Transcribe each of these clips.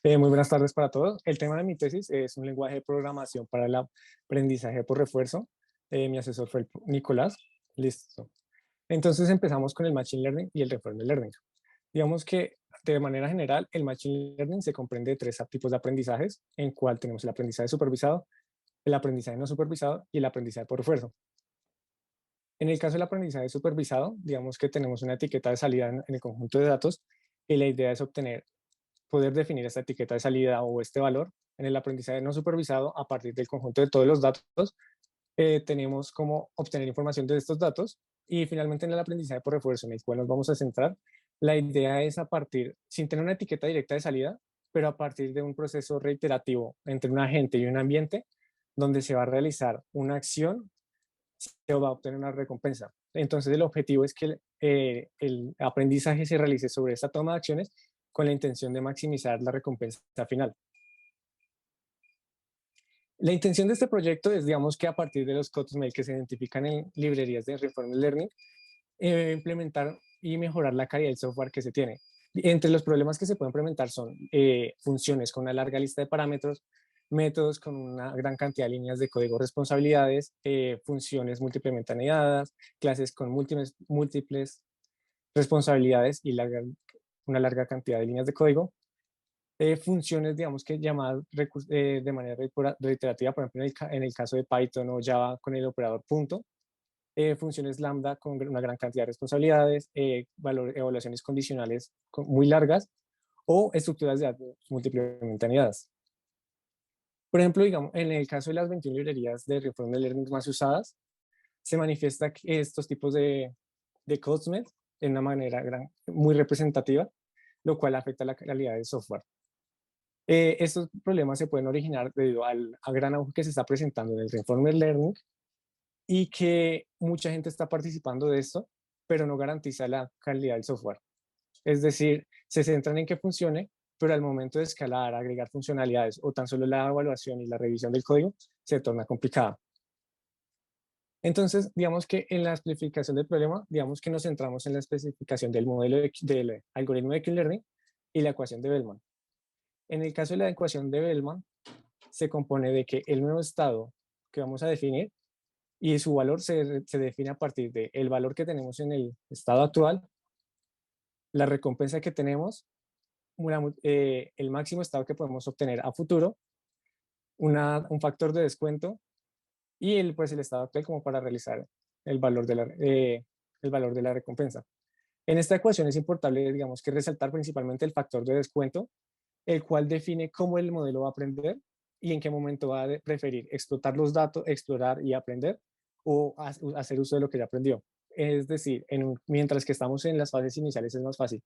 Muy buenas tardes para todos. El tema de mi tesis es un lenguaje de programación para el aprendizaje por refuerzo. Mi asesor fue Nicolás. Listo. Entonces empezamos con el Machine Learning y el Reinforcement Learning. Digamos que de manera general el Machine Learning se comprende de tres tipos de aprendizajes, en cual tenemos el aprendizaje supervisado, el aprendizaje no supervisado y el aprendizaje por refuerzo. En el caso del aprendizaje supervisado, digamos que tenemos una etiqueta de salida en el conjunto de datos y la idea es poder definir esta etiqueta de salida o este valor. En el aprendizaje no supervisado, a partir del conjunto de todos los datos, tenemos cómo obtener información de estos datos. Y finalmente en el aprendizaje por refuerzo, en el cual nos vamos a centrar, la idea es a partir, sin tener una etiqueta directa de salida, pero a partir de un proceso reiterativo entre un agente y un ambiente, donde se va a realizar una acción, se va a obtener una recompensa. Entonces el objetivo es que el aprendizaje se realice sobre esta toma de acciones con la intención de maximizar la recompensa final. La intención de este proyecto es, digamos, que a partir de los COTSML que se identifican en librerías de Reinforcement Learning, implementar y mejorar la calidad del software que se tiene. Entre los problemas que se pueden implementar son funciones con una larga lista de parámetros, métodos con una gran cantidad de líneas de código responsabilidades, funciones múltiplemente anidadas, clases con múltiples responsabilidades y una larga cantidad de líneas de código, funciones, digamos que llamadas de manera reiterativa, por ejemplo, en el caso de Python o Java con el operador punto, funciones lambda con una gran cantidad de responsabilidades, evaluaciones condicionales muy largas o estructuras de datos múltiplemente anidadas. Por ejemplo, digamos, en el caso de las 21 librerías de Reinforcement Learning más usadas, se manifiesta que estos tipos de CODESMED de una manera muy representativa, lo cual afecta la calidad del software. Estos problemas se pueden originar debido al gran auge que se está presentando en el Reinforcement Learning y que mucha gente está participando de esto, pero no garantiza la calidad del software. Es decir, se centran en que funcione, pero al momento de escalar, agregar funcionalidades o tan solo la evaluación y la revisión del código se torna complicada. Entonces, digamos que en la especificación del problema, digamos que nos centramos en la especificación del modelo del algoritmo de Q-Learning y la ecuación de Bellman. En el caso de la ecuación de Bellman, se compone de que el nuevo estado que vamos a definir y su valor se define a partir del valor que tenemos en el estado actual, la recompensa que tenemos, el máximo estado que podemos obtener a futuro, un factor de descuento y pues el estado actual como para realizar el valor de la recompensa. En esta ecuación es importante, digamos, que resaltar principalmente el factor de descuento, el cual define cómo el modelo va a aprender y en qué momento va a preferir explotar los datos, explorar y aprender o hacer uso de lo que ya aprendió. Es decir, mientras que estamos en las fases iniciales es más fácil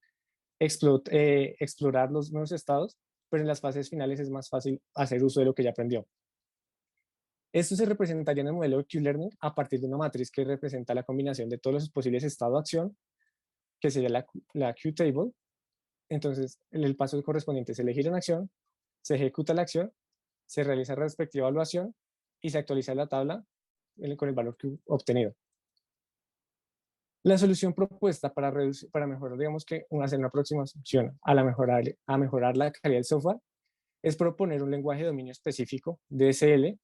explorar los nuevos estados, pero en las fases finales es más fácil hacer uso de lo que ya aprendió. Esto se representaría en el modelo de Q-Learning a partir de una matriz que representa la combinación de todos los posibles estados de acción, que sería la Q-Table. Entonces, el paso correspondiente es elegir una acción, se ejecuta la acción, se realiza la respectiva evaluación y se actualiza la tabla con el valor obtenido. La solución propuesta para mejorar, digamos que hacer una aproximación a mejorar la calidad del software es proponer un lenguaje de dominio específico, DSL,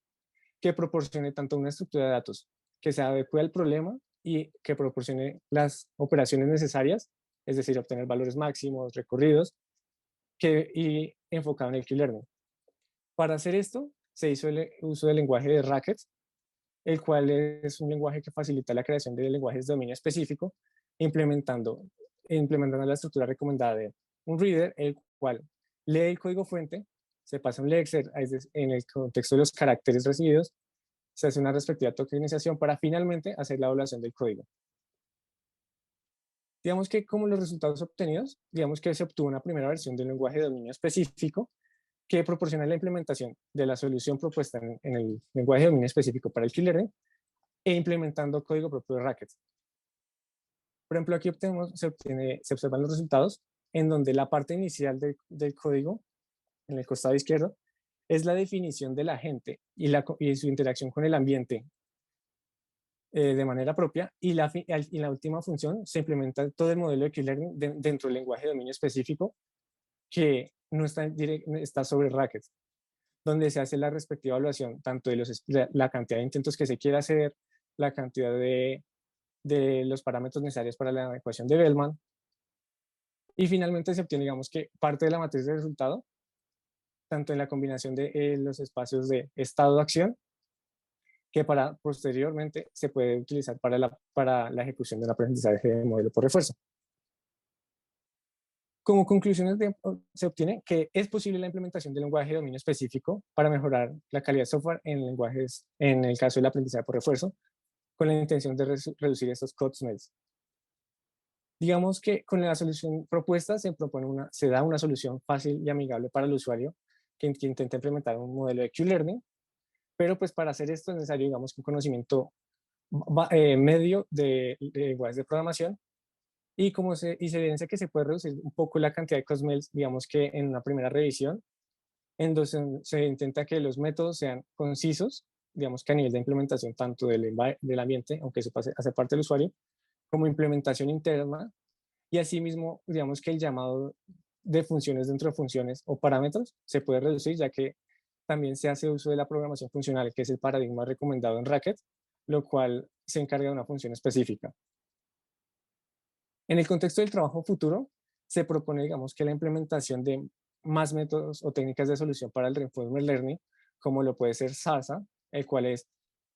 que proporcione tanto una estructura de datos que se adecue al problema y que proporcione las operaciones necesarias, es decir, obtener valores máximos, recorridos, y enfocado en el Q-Learning. Para hacer esto, se hizo el uso del lenguaje de Rackets, el cual es un lenguaje que facilita la creación de lenguajes de dominio específico, implementando la estructura recomendada de un reader, el cual lee el código fuente, se pasa un lexer en el contexto de los caracteres recibidos, se hace una respectiva tokenización para finalmente hacer la evaluación del código. Digamos que como los resultados obtenidos, digamos que se obtuvo una primera versión del lenguaje de dominio específico que proporciona la implementación de la solución propuesta en el lenguaje de dominio específico para el Q-Learning e implementando código propio de Rackets. Por ejemplo, aquí se observan los resultados en donde la parte inicial del código, en el costado izquierdo, es la definición del agente y su interacción con el ambiente de manera propia, y la última función se implementa todo el modelo de Q-Learning dentro del lenguaje de dominio específico, que no está, está sobre Racket, donde se hace la respectiva evaluación tanto de la cantidad de intentos que se quiere hacer, la cantidad de los parámetros necesarios para la ecuación de Bellman, y finalmente se obtiene, digamos que parte de la matriz de resultado, tanto en la combinación de los espacios de estado-acción, que para posteriormente se puede utilizar para la ejecución del aprendizaje de modelo por refuerzo. Como conclusiones se obtiene que es posible la implementación del lenguaje de dominio específico para mejorar la calidad de software en lenguajes, en el caso del aprendizaje por refuerzo, con la intención de reducir estos code smells. Digamos que con la solución propuesta se da una solución fácil y amigable para el usuario que intenta implementar un modelo de Q-Learning, pero pues para hacer esto es necesario, digamos, un conocimiento medio de lenguajes de programación, y se evidencia que se puede reducir un poco la cantidad de cosmels, digamos que en una primera revisión, en donde se intenta que los métodos sean concisos, digamos que a nivel de implementación tanto del ambiente, aunque eso hace parte del usuario, como implementación interna, y asimismo, digamos que el llamado de funciones dentro de funciones o parámetros se puede reducir, ya que también se hace uso de la programación funcional, que es el paradigma recomendado en Racket, lo cual se encarga de una función específica. En el contexto del trabajo futuro, se propone, digamos, que la implementación de más métodos o técnicas de solución para el Reinforcement Learning, como lo puede ser SARSA, el cual es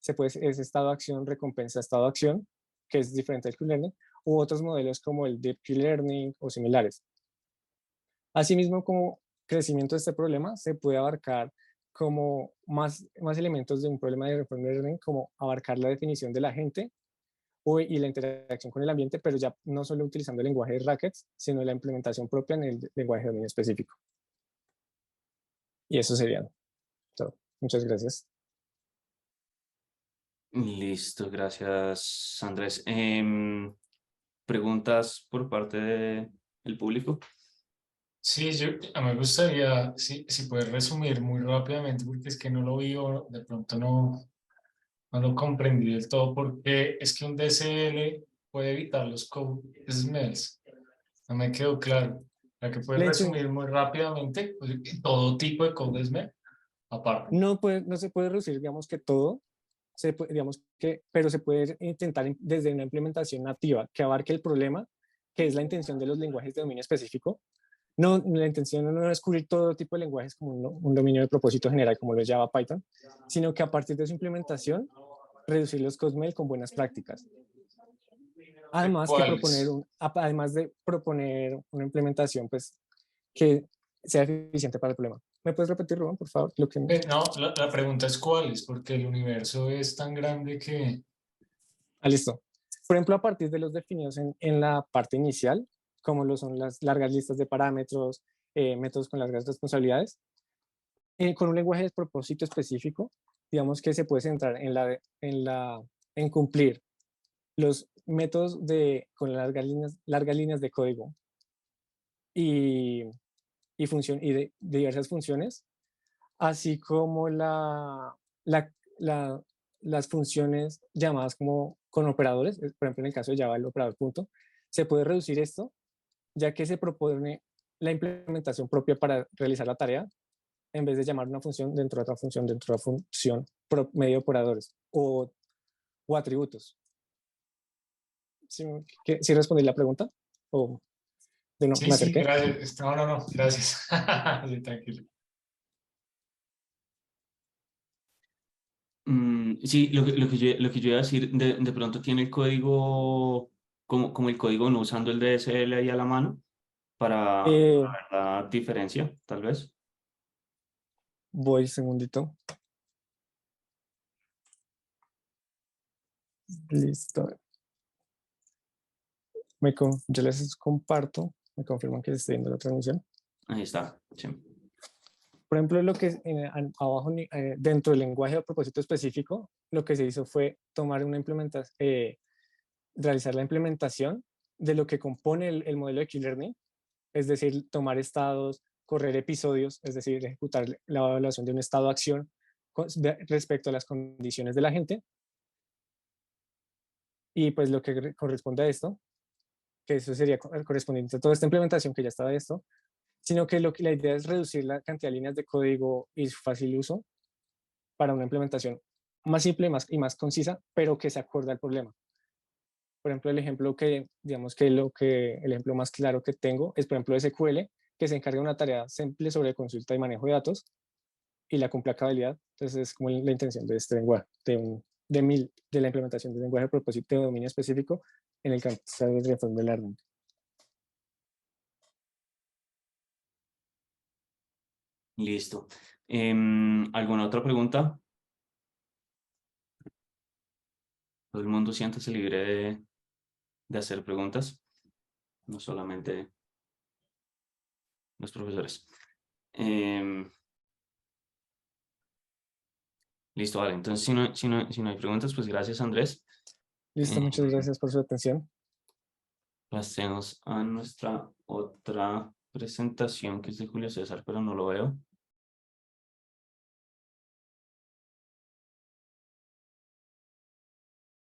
estado de acción, recompensa, estado de acción, que es diferente del Q-Learning, u otros modelos como el Deep Q-Learning o similares. Asimismo, como crecimiento de este problema, se puede abarcar como más elementos de un problema de Reinforcement Learning, como abarcar la definición del agente y la interacción con el ambiente, pero ya no solo utilizando el lenguaje de Rackets, sino la implementación propia en el lenguaje de dominio específico. Y eso sería todo. Muchas gracias. Listo, gracias, Andrés. ¿Preguntas por parte del público? Sí, a mí me gustaría, si puedes resumir muy rápidamente, porque es que no lo vi o de pronto no lo comprendí del todo, porque es que un DSL puede evitar los code smells. No me quedó claro. ¿La que puedes resumir muy rápidamente? Pues, todo tipo de code smell, aparte. No se puede reducir, digamos que todo, digamos que, pero se puede intentar desde una implementación nativa que abarque el problema, que es la intención de los lenguajes de dominio específico. No, la intención no es cubrir todo tipo de lenguajes como un dominio de propósito general como lo es Java, Python, sino que a partir de su implementación, reducir los cosmel con buenas prácticas. ¿Cuáles? Además de proponer una implementación pues, que sea eficiente para el problema. ¿Me puedes repetir, Rubén, por favor? No, la pregunta es cuáles, porque el universo es tan grande que... Listo. Por ejemplo, a partir de los definidos en la parte inicial, como lo son las largas listas de parámetros, métodos con largas responsabilidades, con un lenguaje de propósito específico, digamos que se puede centrar en cumplir los métodos con largas líneas de código y, de diversas funciones, así como la, la- las funciones llamadas como con operadores, por ejemplo en el caso de Java el operador punto, se puede reducir esto, ya que se propone la implementación propia para realizar la tarea, en vez de llamar una función dentro de otra función, dentro de otra función, por medio de operadores o atributos. ¿Sí respondí la pregunta? ¿O de no, Sí, me sí, acerqué? gracias. No, gracias. Sí, tranquilo. Sí, lo que yo iba a decir, de pronto tiene el código, como el código no usando el DSL ahí a la mano, Eh, para ver la diferencia, tal vez. Voy, segundito. Listo. Yo les comparto, me confirman que estoy viendo la transmisión. Ahí está, sí. Por ejemplo, lo que abajo, dentro del lenguaje a propósito específico, lo que se hizo fue tomar una implementación, realizar la implementación de lo que compone el modelo de Q-Learning, es decir, tomar estados, correr episodios, es decir, ejecutar la evaluación de un estado de acción respecto a las condiciones de la gente. Y pues lo que corresponde a esto, que eso sería correspondiente a toda esta implementación que ya estaba de esto, sino que la idea es reducir la cantidad de líneas de código y su fácil uso para una implementación más simple y más concisa, pero que se acorde al problema. Por ejemplo, el ejemplo que, digamos que el ejemplo más claro que tengo es, por ejemplo, SQL, que se encarga de una tarea simple sobre consulta y manejo de datos y la cumple a cabalidad. Entonces, es como la intención de este lenguaje, de la implementación del lenguaje a propósito de dominio específico en el campo de Reinforcement Learning. Listo. ¿Alguna otra pregunta? Todo el mundo siéntase libre de hacer preguntas, no solamente los profesores. Listo, vale. Entonces, si no hay preguntas, pues gracias, Andrés. Listo, muchas gracias por su atención. Pasemos a nuestra otra presentación, que es de Julio César, pero no lo veo.